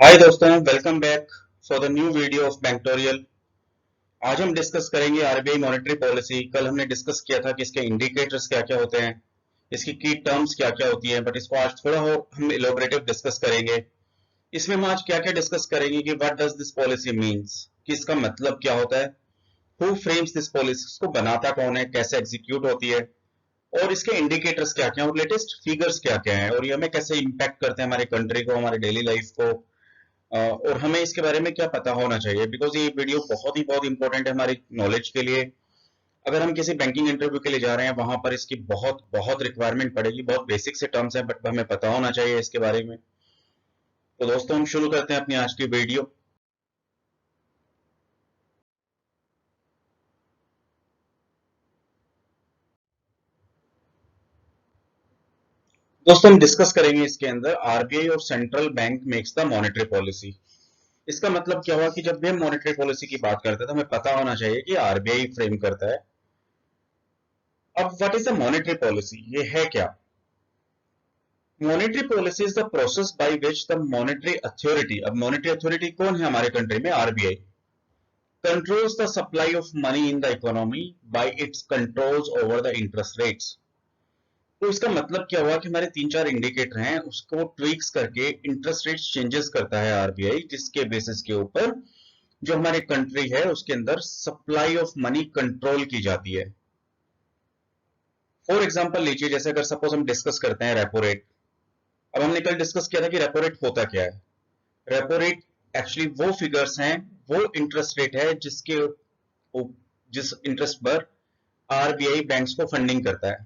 हाय दोस्तों, welcome back for the new video of Banktorial. आज हम डिस्कस करेंगे आरबीआई मॉनेटरी पॉलिसी। कल हमने डिस्कस किया था कि इसके इंडिकेटर्स क्या क्या होते हैं, इसकी की टर्म्स क्या क्या होती हैं, बट इसको आज थोड़ा और हम इलोबरेटिव डिस्कस करेंगे। इसमें हम आज क्या क्या डिस्कस करेंगे कि what does this policy means, कि इसका मतलब क्या होता है, हु फ्रेम्स दिस पॉलिसी, इसको बनाता कौन है, कैसे एग्जीक्यूट होती है, और इसके इंडिकेटर्स क्या क्या हैं और लेटेस्ट फिगर्स क्या क्या हैं, और ये हमें कैसे इम्पैक्ट करते हैं हमारे कंट्री को, हमारे डेली लाइफ को, और हमें इसके बारे में क्या पता होना चाहिए। बिकॉज ये वीडियो बहुत इंपॉर्टेंट है हमारी नॉलेज के लिए। अगर हम किसी बैंकिंग इंटरव्यू के लिए जा रहे हैं, वहां पर इसकी बहुत बहुत रिक्वायरमेंट पड़ेगी। बहुत बेसिक से टर्म्स हैं बट हमें पता होना चाहिए इसके बारे में। तो दोस्तों, हम शुरू करते हैं अपनी आज की वीडियो। दोस्तों, हम डिस्कस करेंगे इसके अंदर आरबीआई और central bank makes the monetary policy. इसका मतलब क्या हुआ कि जब भी हम मॉनेटरी पॉलिसी की बात करते हैं तो हमें पता होना चाहिए कि आरबीआई फ्रेम करता है। अब what is the monetary policy, ये है क्या? Monetary policy is the process by which the monetary authority, अब मॉनेटरी अथॉरिटी कौन है हमारे कंट्री में? RBI controls the supply of money in the economy bye it's controls over the interest rates. तो इसका मतलब क्या हुआ कि हमारे तीन चार इंडिकेटर हैं, उसको ट्विक्स करके इंटरेस्ट रेट चेंजेस करता है आरबीआई, जिसके बेसिस के ऊपर जो हमारी कंट्री है उसके अंदर सप्लाई ऑफ मनी कंट्रोल की जाती है। फॉर एग्जांपल लीजिए, जैसे अगर सपोज हम डिस्कस करते हैं रेपो रेट। अब हमने कल डिस्कस किया था कि रेपो रेट होता क्या है। रेपो रेट एक्चुअली वो फिगर्स हैं, वो इंटरेस्ट रेट है जिस इंटरेस्ट पर आरबीआई बैंक्स को फंडिंग करता है।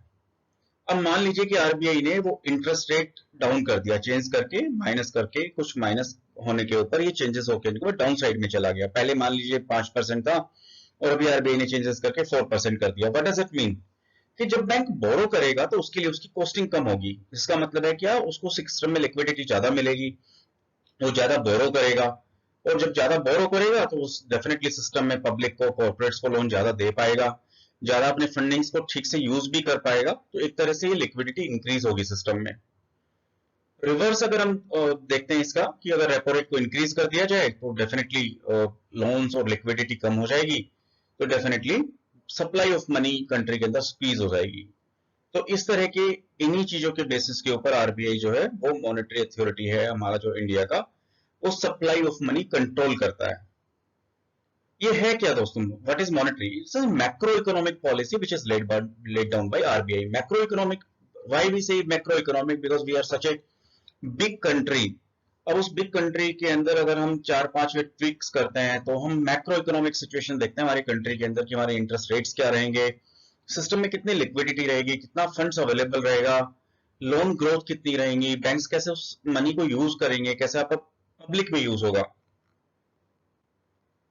अब मान लीजिए कि आरबीआई ने वो इंटरेस्ट रेट डाउन कर दिया, चेंज करके माइनस करके, कुछ माइनस होने के ऊपर ये चेंजेस होकर डाउन साइड में चला गया। पहले मान लीजिए 5% था और अभी आरबीआई ने चेंजेस करके 4% कर दिया। What does it mean? कि जब बैंक बोरो करेगा तो उसके लिए उसकी कॉस्टिंग कम होगी। इसका मतलब है क्या, उसको सिस्टम में लिक्विडिटी ज्यादा मिलेगी, वो ज्यादा बोरो करेगा। और जब ज्यादा बोरो करेगा तो उस डेफिनेटली सिस्टम में पब्लिक को, कॉर्पोरेट्स को लोन ज्यादा दे पाएगा, ज्यादा अपने फंडिंग्स को ठीक से यूज भी कर पाएगा। तो एक तरह से ये लिक्विडिटी इंक्रीज होगी सिस्टम में। रिवर्स अगर हम देखते हैं इसका, कि अगर रेपो रेट को इंक्रीज कर दिया जाए तो डेफिनेटली लोन्स और लिक्विडिटी कम हो जाएगी, तो definitely supply of money country के अंदर स्क्वीज हो जाएगी। तो इस तरह के इन्हीं चीजों के बेसिस के ऊपर आरबीआई जो है वो मॉनेटरी अथॉरिटी है हमारा जो इंडिया का, वो सप्लाई ऑफ मनी कंट्रोल करता है। ये है क्या दोस्तों? What is monetary? It's a macro economic policy which is laid down by RBI. Macro economic, why we say macro economic? Because we are such a big country. अब उस big country के अंदर अगर हम चार पांच ट्विक्स करते हैं तो हम मैक्रो इकोनॉमिक सिचुएशन देखते हैं हमारी कंट्री के अंदर, कि हमारे इंटरेस्ट रेट्स क्या रहेंगे, सिस्टम में कितनी लिक्विडिटी रहेगी, कितना फंड्स अवेलेबल रहेगा, लोन ग्रोथ कितनी रहेंगी, बैंक्स कैसे उस मनी को यूज करेंगे, कैसे पब्लिक में यूज होगा।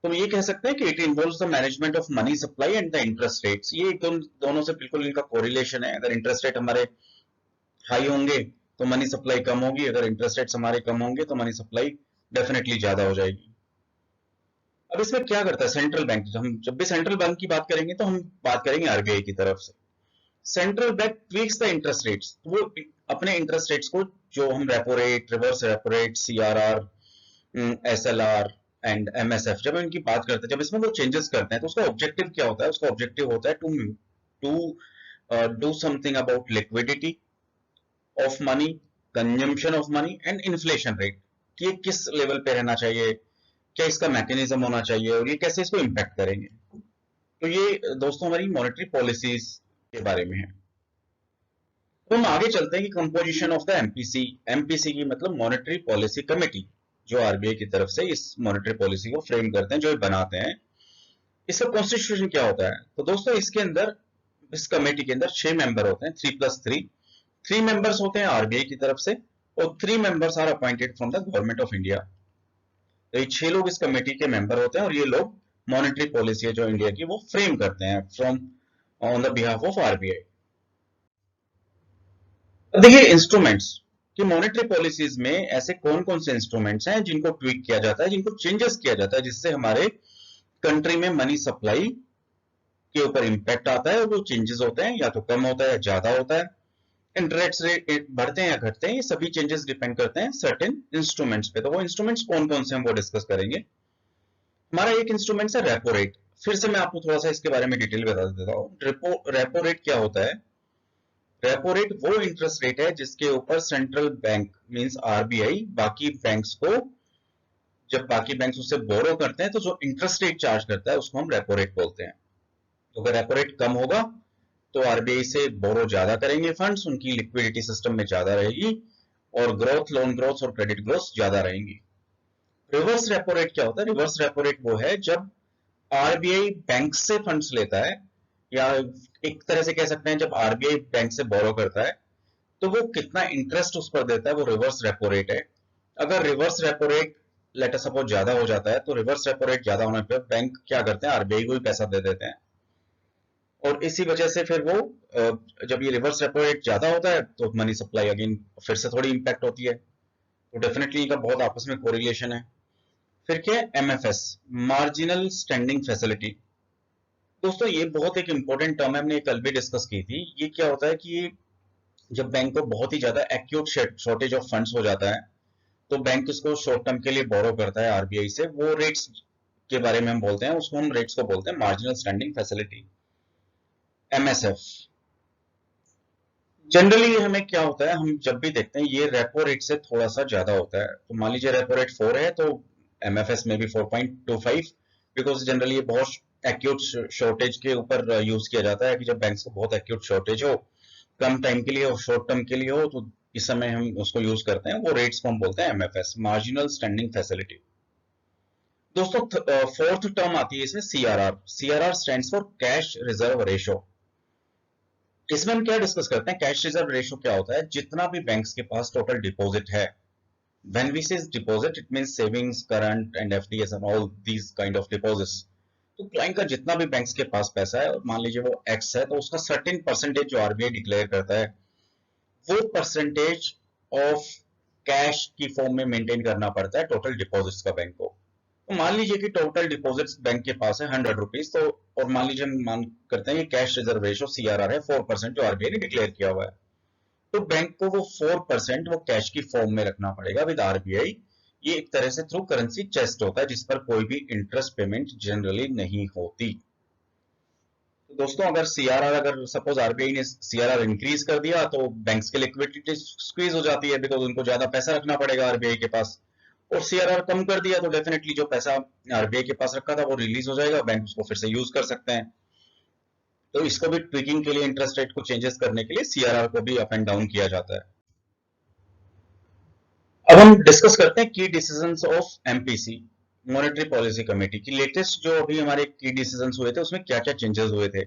तो हम ये कह सकते हैं कि it involves the management of money supply and the interest rates. ये दोनों से बिल्कुल इनका कोरिलेशन है। अगर इंटरेस्ट रेट हमारे हाई होंगे तो मनी सप्लाई कम होगी, अगर इंटरेस्ट रेट्स हमारे कम होंगे तो मनी सप्लाई डेफिनेटली ज्यादा हो जाएगी। अब इसमें क्या करता है सेंट्रल बैंक? हम जब भी सेंट्रल बैंक की बात करेंगे तो हम बात करेंगे आरबीआई की तरफ से। Central bank tweaks the interest rates, वो अपने इंटरेस्ट रेट्स को, जो हम repo rate, reverse repo rate, CRR, SLR and MSF, जब इनकी बात करते हैं, जब इसमें वो चेंजेस करते हैं तो उसका ऑब्जेक्टिव क्या होता है? उसका ऑब्जेक्टिव होता है to to do something about liquidity of money, consumption of money and inflation rate, कि ये किस लेवल पे रहना चाहिए, क्या इसका मैकेनिज्म होना चाहिए, और ये कैसे इसको इम्पैक्ट करेंगे। तो ये दोस्तों हमारी मॉनेटरी पॉलिसीज के बारे में है। तो हम आगे चलते हैं कि composition of the MPC. MPC की मतलब मॉनेटरी पॉलिसी कमेटी, जो आरबीआई की तरफ से इस मॉनेटरी पॉलिसी को फ्रेम करते हैं, जो बनाते हैं। इसका कॉन्स्टिट्यूशन क्या होता है? तो दोस्तों इसके अंदर, इस कमेटी के अंदर 6 मेंबर होते हैं, 3+3। 3 मेंबर्स होते हैं आरबीआई की तरफ से, और 3 members are appointed from the Government of India. तो ये 6 लोग इस कमेटी के मेंबर होते हैं, और ये लोग मॉनेटरी पॉलिसी है जो इंडिया की, वो फ्रेम करते हैं from on the behalf of RBI. अब देखिए इंस्ट्रूमेंट्स, कि मॉनेटरी पॉलिसीज में ऐसे कौन कौन से इंस्ट्रूमेंट्स हैं जिनको ट्वीक किया जाता है, जिनको चेंजेस किया जाता है, जिससे हमारे कंट्री में मनी सप्लाई के ऊपर इंपैक्ट आता है, और वो चेंजेस होते हैं या तो कम होता है या ज्यादा होता है। इंटरेस्ट रेट बढ़ते हैं या घटते हैं, ये सभी चेंजेस डिपेंड करते हैं सर्टेन इंस्ट्रूमेंट्स पे। तो वो इंस्ट्रूमेंट्स कौन कौन से हम वो डिस्कस करेंगे। हमारा एक इंस्ट्रूमेंट है रेपो रेट। फिर से मैं आपको थोड़ा सा इसके बारे में डिटेल बता देता हूँ। रेपो रेट क्या होता है। रेपो रेट वो इंटरेस्ट रेट है जिसके ऊपर सेंट्रल बैंक मींस आरबीआई बाकी बैंक्स को, जब बाकी बैंक्स उससे बोरो करते हैं तो जो इंटरेस्ट रेट चार्ज करता है उसको हम रेपो रेट बोलते हैं। तो अगर रेपो रेट कम होगा तो आरबीआई से बोरो ज्यादा करेंगे फंड्स, उनकी लिक्विडिटी सिस्टम में ज्यादा रहेगी और ग्रोथ, लोन ग्रोथ और क्रेडिट ग्रोथ ज्यादा रहेंगी। रिवर्स रेपो रेट क्या होता है। रिवर्स रेपो रेट वो है जब आरबीआई बैंक से फंड्स लेता है, या एक तरह से कह सकते हैं जब आरबीआई बैंक से बोरो करता है तो वो कितना इंटरेस्ट उस पर देता है, वो रिवर्स रेपो रेट है। अगर reverse repo rate let us suppose ज्यादा हो जाता है तो रिवर्स रेपो रेट ज्यादा होने पर बैंक क्या करते हैं, आरबीआई को ही पैसा दे देते हैं। और इसी वजह से फिर वो जब ये रिवर्स रेपो रेट ज्यादा होता है तो मनी सप्लाई अगेन फिर से थोड़ी इंपैक्ट होती है। तो डेफिनेटली इनका बहुत आपस में कोरिलेशन है। फिर क्या है एमएफएस, मार्जिनल स्टैंडिंग फैसिलिटी। दोस्तों ये बहुत एक इंपॉर्टेंट टर्म है, हमने कल भी डिस्कस की थी। ये क्या होता है कि जब बैंक को बहुत ही ज्यादा एक्यूट शॉर्टेज ऑफ फंड्स हो जाता है तो बैंक इसको शॉर्ट टर्म के लिए बोरो करता है आरबीआई से। वो रेट्स के बारे में हम बोलते हैं, उसको हम रेट्स को बोलते हैं marginal standing facility, MSF. Generally हमें क्या होता है, हम जब भी देखते हैं ये रेपो रेट से थोड़ा सा ज्यादा होता है। तो मान लीजिए रेपो रेट 4 है तो एमएफएस में भी 4.25, बिकॉज जनरली ये बहुत एक्यूट शॉर्टेज के ऊपर यूज किया जाता है कि जब बैंक्स को बहुत एक्यूट शॉर्टेज हो, कम टाइम के लिए और शॉर्ट टर्म के लिए हो, तो इस समय हम उसको यूज करते हैं। वो रेट्स को हम बोलते हैं एमएफएस, मार्जिनल स्टैंडिंग फैसिलिटी। दोस्तों फोर्थ टर्म आती है इसमें CRR. CRR stands for cash reserve ratio. इसमें हम क्या डिस्कस करते हैं, कैश रिजर्व रेशो क्या होता है। जितना भी बैंक्स के पास टोटल डिपॉजिट है, व्हेन वी से deposit it means savings, current and FDS and all these kind of deposits. तो क्लाइंट का जितना भी बैंक्स के पास पैसा है, और मान लीजिए वो एक्स है, तो उसका सर्टेन परसेंटेज जो आरबीआई डिक्लेयर करता है वो परसेंटेज ऑफ कैश की फॉर्म में मेंटेन करना पड़ता है टोटल डिपॉजिट्स का बैंक को। तो मान लीजिए कि टोटल डिपॉजिट्स बैंक के पास है 100 रुपीज, तो और मान लीजिए हम मान करते हैं ये कैश रिजर्व रेशो सीआरआर है 4% जो आरबीआई ने डिक्लेयर किया हुआ है। तो बैंक को वो 4% वो कैश की फॉर्म में रखना पड़ेगा विद आरबीआई। ये एक तरह से थ्रू करेंसी चेस्ट होता है जिस पर कोई भी इंटरेस्ट पेमेंट जनरली नहीं होती। तो दोस्तों अगर सीआरआर, अगर सपोज आरबीआई ने सीआरआर इंक्रीज कर दिया तो बैंक्स की लिक्विडिटी स्क्वीज हो जाती है, बिकॉज उनको ज्यादा पैसा रखना पड़ेगा आरबीआई के पास। और सीआरआर कम कर दिया तो डेफिनेटली जो पैसा आरबीआई के पास रखा था वो रिलीज हो जाएगा, बैंक उसको फिर से यूज कर सकते हैं। तो इसको भी ट्विकिंग के लिए, इंटरेस्ट रेट को चेंजेस करने के लिए सीआरआर को भी अप एंड डाउन किया जाता है। अब हम डिस्कस करते हैं की decisions of MPC, monetary policy committee की लेटेस्ट जो अभी हमारे की डिसीजंस हुए थे उसमें क्या क्या चेंजेस हुए थे।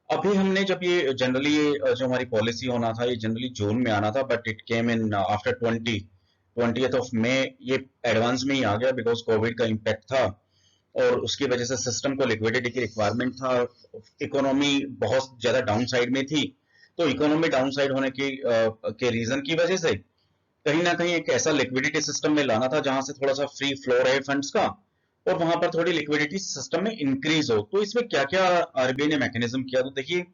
अभी हमने जब ये जनरली जो हमारी पॉलिसी होना था ये जनरली जून में आना था, but it came in after 20th of May. ये एडवांस में ही आ गया बिकॉज कोविड का इम्पैक्ट था और उसकी वजह से सिस्टम को लिक्विडिटी की रिक्वायरमेंट था। इकोनॉमी बहुत ज्यादा डाउन साइड में थी, तो इकोनॉमी डाउन साइड होने के रीजन की वजह से कहीं ना कहीं एक ऐसा लिक्विडिटी सिस्टम में लाना था जहां से थोड़ा सा फ्री फ्लो रहे फंड्स का और वहां पर थोड़ी लिक्विडिटी सिस्टम में इंक्रीज हो। तो इसमें क्या क्या आरबीआई ने मैकेनिज्म किया, तो देखिए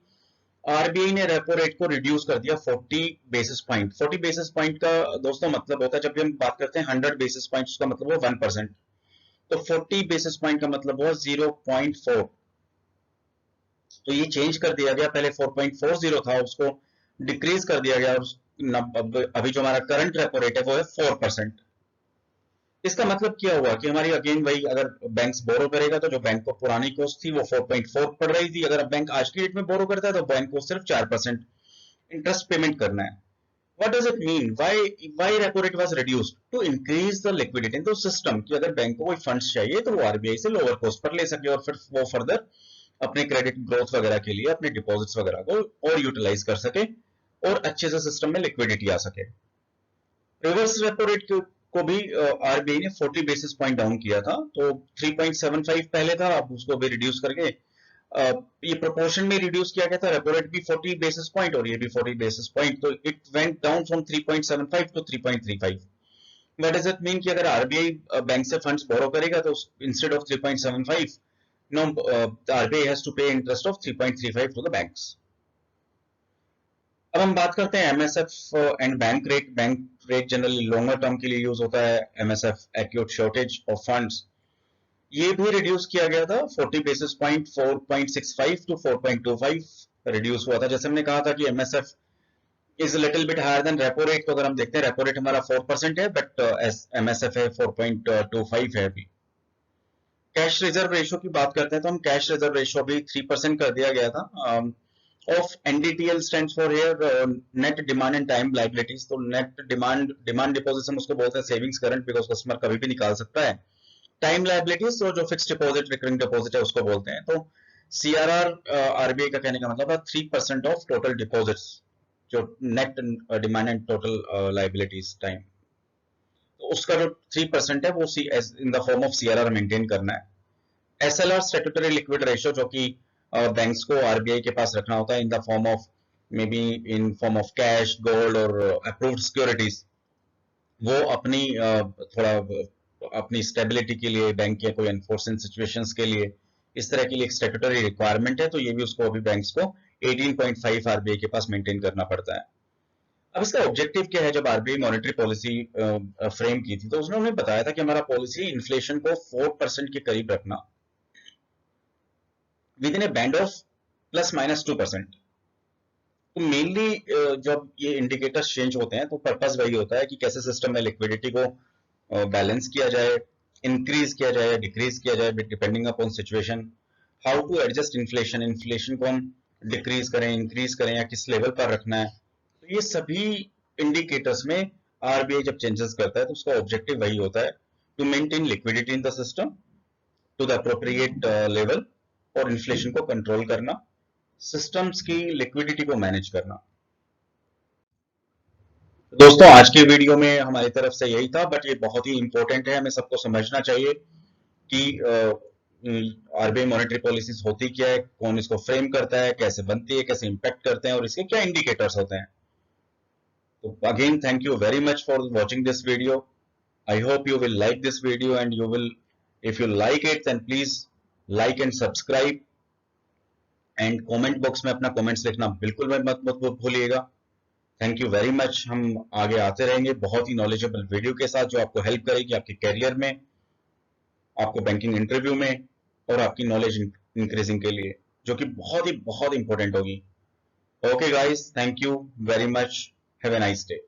आरबीआई ने रेपो रेट को रिड्यूस कर दिया 40 बेसिस पॉइंट। 40 बेसिस पॉइंट का दोस्तों मतलब होता है, जब भी हम बात करते हैं 100 बेसिस पॉइंट उसका मतलब वो 1%। तो 40 बेसिस पॉइंट का मतलब हुआ 0.4। तो ये चेंज कर दिया गया, पहले 4.40 था उसको डिक्रीज कर दिया गया और अभी जो हमारा करंट रेपो रेट है वो है 4%। इसका मतलब क्या हुआ कि हमारी अगेन वही, अगर बैंक बोरो करेगा तो जो बैंक को पुरानी कॉस्ट थी वो 4.4 पड़ रही थी, अगर अब बैंक आज की डेट में बोरो करता है तो बैंक को सिर्फ 4% इंटरेस्ट पेमेंट करना है। What does it mean? Why repo rate was reduced? To increase the liquidity in the system, कि अगर बैंक को कोई फंड्स चाहिए तो वो आरबीआई से लोअर कॉस्ट पर ले सके और फिर वो फर्दर अपने क्रेडिट ग्रोथ वगैरह के लिए अपने डिपॉजिट्स वगैरह को और यूटिलाइज कर सके और अच्छे से सिस्टम में लिक्विडिटी आ सके। रिवर्स रेपो रेट को भी आरबीआई ने 40 बेसिस पॉइंट डाउन किया था, तो 3.75 पहले था, अब उसको भी रिड्यूस करके ये प्रोपोर्शन में रिड्यूस किया गया था। रेपो रेट भी 40 बेसिस पॉइंट और ये भी 40 बेसिस पॉइंट, तो it went down from 3.75 to 3.35। What does it mean कि अगर आरबीआई बैंक से फंड्स बोरो करेगा तो instead of 3.75 no, RBI has to pay interest of 3.35 to the banks. अब हम बात करते हैं MSF and bank rate. Bank rate generally longer term के लिए यूज होता है। MSF acute shortage of funds, ये भी रिड्यूस किया गया था 40 बेसिस पॉइंट 4.65 टू 4.25 रिड्यूस हुआ था। जैसे हमने कहा था कि MSF is little bit higher than repo rate, तो अगर हम देखते हैं रेपो रेट हमारा 4% है, बट एमएसएफ है 4.25 है अभी। कैश रिजर्व रेशियो की बात करते हैं तो हम कैश रिजर्व रेशियो अभी 3% कर दिया गया था। Of NDTL stands for here net demand and time liabilities. तो नेट डिमांड डिपॉजिट हम उसको बोलते हैं सेविंग्स करंट, बिकॉज कस्टमर कभी भी निकाल सकता है। टाइम लायबिलिटीज तो जो फिक्स डिपॉजिट रिकरिंग डिपॉजिट है उसको बोलते हैं। तो सीआरआर आरबीआई का कहने का मतलब है 3% ऑफ टोटल डिपॉजिट्स, जो net demand and total liabilities time, तो उसका जो 3% है वो in the form of CRR maintain करना है। एसएलआर स्टैट्यूटरी लिक्विड रेशियो, जो कि बैंक्स को आरबीआई के पास रखना होता है in the form of may be in form of cash, gold और अप्रूव्ड सिक्योरिटीज, वो अपनी थोड़ा अपनी स्टेबिलिटी के लिए बैंक के कोई एनफोर्समेंट सिचुएशंस के लिए इस तरह की एक स्टैट्यूटरी रिक्वायरमेंट है, तो ये भी उसको अभी बैंक्स को 18.5 आरबीआई के पास मेंटेन करना पड़ता है। अब इसका ऑब्जेक्टिव क्या है? जब आरबीआई मॉनेटरी पॉलिसी फ्रेम की थी तो उसने उन्हें बताया था कि हमारा पॉलिसी इन्फ्लेशन को 4% के करीब रखना with in A band of ±2%। तो मेनली जब ये इंडिकेटर्स चेंज होते हैं तो पर्पस वही होता है कि कैसे सिस्टम में लिक्विडिटी को बैलेंस किया जाए, इंक्रीज किया जाए, डिक्रीज किया जाए depending upon situation. How to adjust inflation, inflation को हम डिक्रीज करें, इंक्रीज करें या किस लेवल पर रखना है। तो ये सभी इंडिकेटर्स में आरबीआई जब चेंजेस करता है तो उसका ऑब्जेक्टिव वही होता है, to maintain liquidity in the system to the appropriate level, और इन्फ्लेशन को कंट्रोल करना, सिस्टम्स की लिक्विडिटी को मैनेज करना। दोस्तों आज के वीडियो में हमारी तरफ से यही था, बट ये बहुत ही इंपॉर्टेंट है, हमें सबको समझना चाहिए कि आरबीआई मॉनेटरी पॉलिसीज होती क्या है, कौन इसको फ्रेम करता है, कैसे बनती है, कैसे इंपैक्ट करते हैं और इसके क्या इंडिकेटर्स होते हैं। तो again thank you very much for watching this video. I hope you will like this video, and you will, if you like it, then please like and subscribe, and comment box में अपना comments लिखना बिल्कुल मत भूलिएगा। Thank you very much. हम आगे आते रहेंगे बहुत ही नॉलेजेबल वीडियो के साथ, जो आपको हेल्प करेगी आपके करियर में, आपको बैंकिंग इंटरव्यू में और आपकी नॉलेज इंक्रीजिंग के लिए, जो कि बहुत इंपॉर्टेंट होगी। Okay guys, thank you very much, have a nice day.